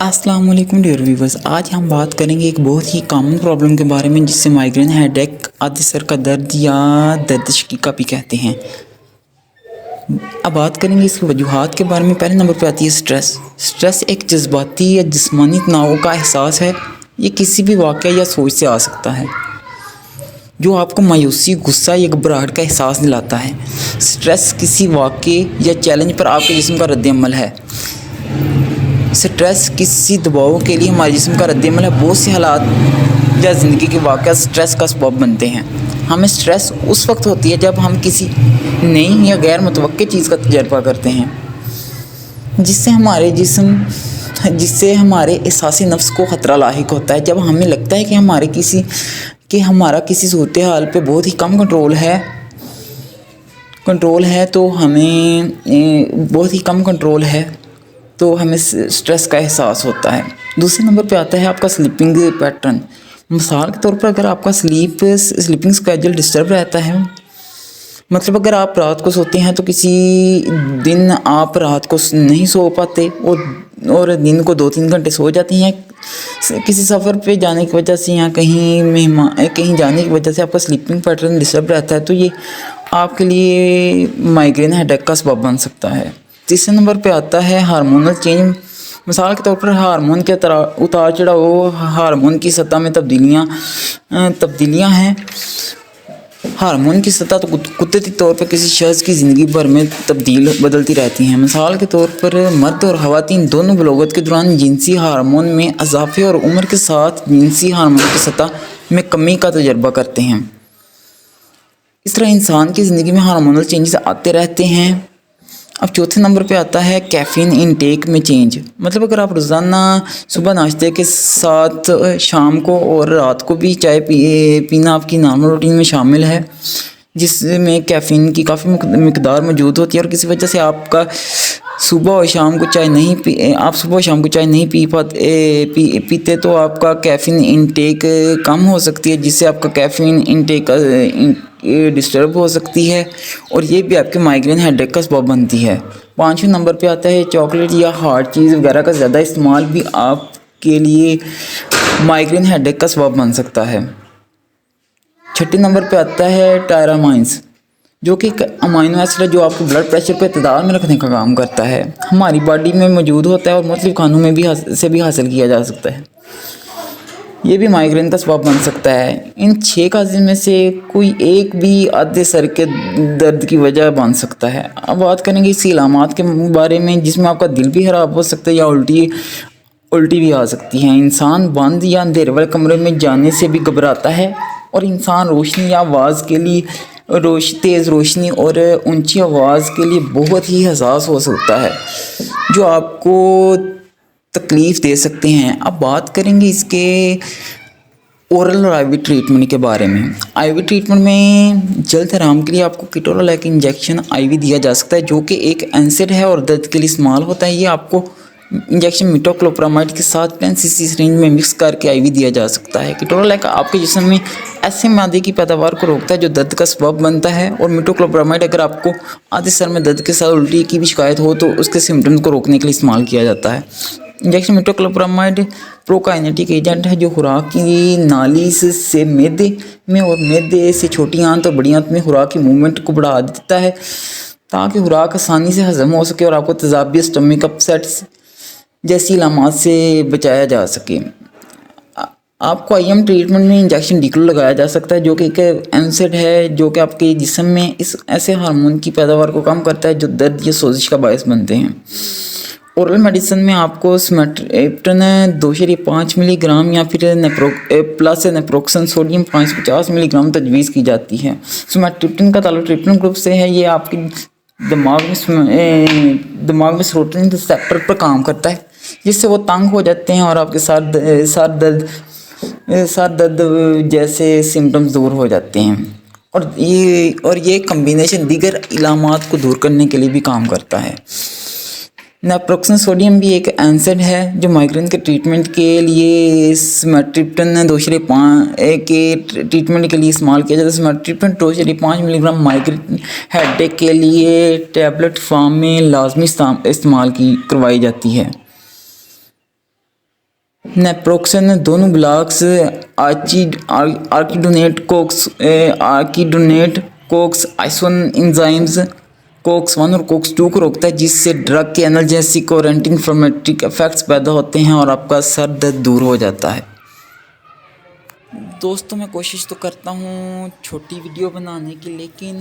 अस्सलाम वालेकुम dear viewers. आज हम बात करेंगे एक बहुत ही कॉमन प्रॉब्लम के बारे में जिससे माइग्रेन, हेडेक, आदि सर का दर्द या दर्द शकीका भी कहते हैं। अब बात करेंगे इसकी वजूहात के बारे में। पहले नंबर पर आती है स्ट्रेस। स्ट्रेस एक जज्बाती या जिस्मानी तनाव का एहसास है। ये किसी भी वाक़या या सोच से आ सकता है जो आपको मायूसी, गुस्सा या घबराहट का एहसास दिलाता है। स्ट्रेस किसी वाक़े या चैलेंज पर आपके जिस्म का रद्द-ए-अमल है। स्ट्रेस किसी दबाव के लिए हमारे जिस्म का रद्द-ए-अमल है। बहुत से हालात या ज़िंदगी के वाक़या स्ट्रेस का सबब बनते हैं। हमें स्ट्रेस उस वक्त होती है जब हम किसी नई या गैर मुतवक्के चीज़ का तजर्बा करते हैं जिससे हमारे एहसास नफ्स को ख़तरा लाहिक होता है। जब हमें लगता है कि हमारा किसी सूरत हाल पे बहुत ही कम कंट्रोल है तो हमें स्ट्रेस का एहसास होता है। दूसरे नंबर पे आता है आपका स्लीपिंग पैटर्न। मिसाल के तौर पर अगर आपका स्लीपिंग स्केड्यूल डिस्टर्ब रहता है, मतलब अगर आप रात को सोते हैं तो किसी दिन आप रात को नहीं सो पाते और दिन को 2-3 घंटे सो जाते हैं। किसी सफ़र पे जाने की वजह से या कहीं जाने की वजह से आपका स्लीपिंग पैटर्न डिस्टर्ब रहता है तो ये आपके लिए माइग्रेन, हेडेक का सबब बन सकता है। तीसरे नंबर पे आता है हार्मोनल चेंज। मिसाल के तौर पर हार्मोन के उतार चढ़ाव, हार्मोन की सतह में तब्दीलियाँ हैं। हार्मोन की सतह तो कुदरती तौर पर किसी शख्स की ज़िंदगी भर में बदलती रहती हैं। मिसाल के तौर पर मर्द और ख़वातीन दोनों बलोगत के दौरान जिनसी हार्मोन में इजाफे और उम्र के साथ जिनसी हार्मोन की सतह में कमी का तजर्बा करते हैं। इस तरह इंसान की ज़िंदगी में हार्मोनल चेंजेस आते रहते हैं। अब चौथे नंबर पे आता है कैफ़ीन इनटेक में चेंज। मतलब अगर आप रोज़ाना सुबह नाश्ते के साथ शाम को और रात को भी चाय पीना आपकी नॉर्मल रूटीन में शामिल है जिसमें कैफ़ीन की काफ़ी मिकदार मौजूद होती है और किसी वजह से आपका सुबह और शाम को चाय नहीं पीते तो आपका कैफ़ीन इनटेक कम हो सकती है जिससे आपका कैफ़ीन इनटेक डिस्टर्ब हो सकती है और ये भी आपके माइग्रेन, हेडेक का सबब बनती है। 5वें नंबर पे आता है चॉकलेट या हार्ड चीज़ वगैरह का ज़्यादा इस्तेमाल भी आपके लिए माइग्रेन, हेडेक का सबब बन सकता है। 6 नंबर पे आता है टायरामाइन्स, जो कि एक अमाइनो एसिड है जो आपको ब्लड प्रेशर को इत्तेदाल में रखने का काम करता है। हमारी बॉडी में मौजूद होता है और मुख्तलिफ खानों में भी हासिल किया जा सकता है। ये भी माइग्रेन का सबब बन सकता है। इन 6 काज़ में से कोई एक भी आधे सर के दर्द की वजह बन सकता है। अब बात करेंगे इसकी इलामात के बारे में, जिसमें आपका दिल भी ख़राब हो सकता है या उल्टी भी आ सकती है। इंसान बंद या अंधेरे वाले कमरे में जाने से भी घबराता है और इंसान रोशनी या आवाज़ के लिए तेज़ रोशनी और ऊंची आवाज़ के लिए बहुत ही हसास हो सकता है जो आपको तकलीफ़ दे सकते हैं। अब बात करेंगे इसके ओरल और आईवी ट्रीटमेंट के बारे में। आईवी ट्रीटमेंट में जल्द आराम के लिए आपको कीटोरालाइक इंजेक्शन आईवी दिया जा सकता है जो कि एक एंसिड है और दर्द के लिए इस्तेमाल होता है। ये आपको इंजेक्शन मिटोक्लोप्रामाइड के साथ 10 cc सिरिंज में मिक्स करके आईवी दिया जा सकता है। कीटोरालाइक आपके जिस्म में ऐसे मादे की पैदावार को रोकता है जो दर्द का सबब बनता है और मिटोक्लोप्रामाइड अगर आपको आधे सर में दर्द के साथ उल्टी की भी शिकायत हो तो उसके सिम्टम्स को रोकने के लिए इस्तेमाल किया जाता है। इंजेक्शन मिटोक्लोप्रामाइड प्रोकाइनेटिक एजेंट है जो खुराक की नाली से मैदे में और मैदे से छोटी आंत और बड़ी आंत में खुराक की मूवमेंट को बढ़ा देता है ताकि खुराक आसानी से हजम हो सके और आपको तेज़ाबी, स्टमक अपसेट जैसी इलामात से बचाया जा सके। आपको आईएम ट्रीटमेंट में इंजेक्शन डिक्लो लगाया जा सकता है जो कि एक एंसिड है जो कि आपके जिस्म में इस ऐसे हार्मोन की पैदावार को कम करता है जो दर्द या सोजिश का बायस बनते हैं। ओरल मेडिसिन में आपको स्मेट्रिप्टन 2.5 मिलीग्राम या फिर प्लस नेप्रोक्सन सोडियम 550 मिलीग्राम तजवीज़ की जाती है। स्मेट्रिप्टन का ताल्लुक ट्रिप्टन ग्रुप से है। ये आपके दिमाग में सेरोटोनिन रिसेप्टर पर काम करता है जिससे वो तंग हो जाते हैं और आपके सर दर्द जैसे सिम्टम्स दूर हो जाते हैं और ये कम्बिनेशन दीगर इलामात को दूर करने के लिए भी काम करता है। नेप्रोक्सन सोडियम भी एक एंसिड है जो माइग्रेन के ट्रीटमेंट के लिए स्मेट्रिप्टन 2.5 के ट्रीटमेंट के लिए इस्तेमाल किया जाता है। स्मेट्रिप्टन 2.5 मिलीग्राम माइग्रेन, हेडेक के लिए टैबलेट फॉर्म में लाजमी इस्तेमाल करवाई जाती है। नेप्रोक्सन दोनों ब्लॉक्स आर्किडोनेट कोक्स आइसोन इंजाइम्स कोक्स 1 और कोक्स 2 को रोकता है, जिससे ड्रग के एनाल्जेसिक और एंटी इन्फ्लेमेटरी इफेक्ट्स पैदा होते हैं और आपका सर दर्द दूर हो जाता है। दोस्तों मैं कोशिश तो करता हूँ छोटी वीडियो बनाने की, लेकिन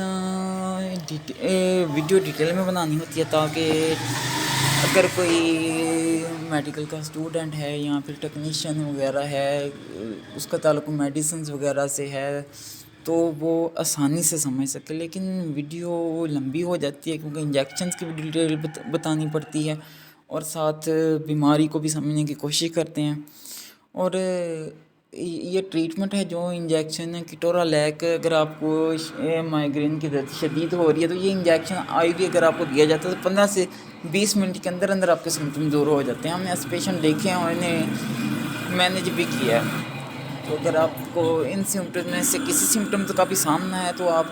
वीडियो डिटेल में बनानी होती है ताकि अगर कोई मेडिकल का स्टूडेंट है या फिर टेक्नीशियन वगैरह है, उसका ताल्लुक़ मेडिसिन वगैरह से है, तो वो आसानी से समझ सके। लेकिन वीडियो लंबी हो जाती है क्योंकि इंजेक्शंस की भी डिटेल बतानी पड़ती है और साथ बीमारी को भी समझने की कोशिश करते हैं। और ये ट्रीटमेंट है जो इंजेक्शन है कीटोरालैक, अगर आपको माइग्रेन की दर्द शदीद हो रही है तो ये इंजेक्शन IV अगर आपको दिया जाता है तो 15 से 20 मिनट के अंदर अंदर आपके सिम्टम दूर हो जाते हैं। हमने ऐसे पेशेंट देखे हैं और इन्हें मैनेज भी किया है। तो अगर आपको इन सिम्टम में से किसी सिम्टम का भी सामना है तो आप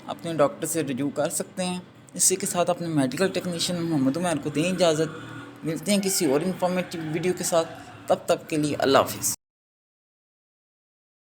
अपने डॉक्टर से रिव्यू कर सकते हैं। इसी के साथ अपने मेडिकल टेक्नीशियन मोहम्मद उमैर को दें इजाज़त। मिलते हैं किसी और इन्फॉर्मेटिव वीडियो के साथ, तब तक के लिए अल्लाह हाफिज़।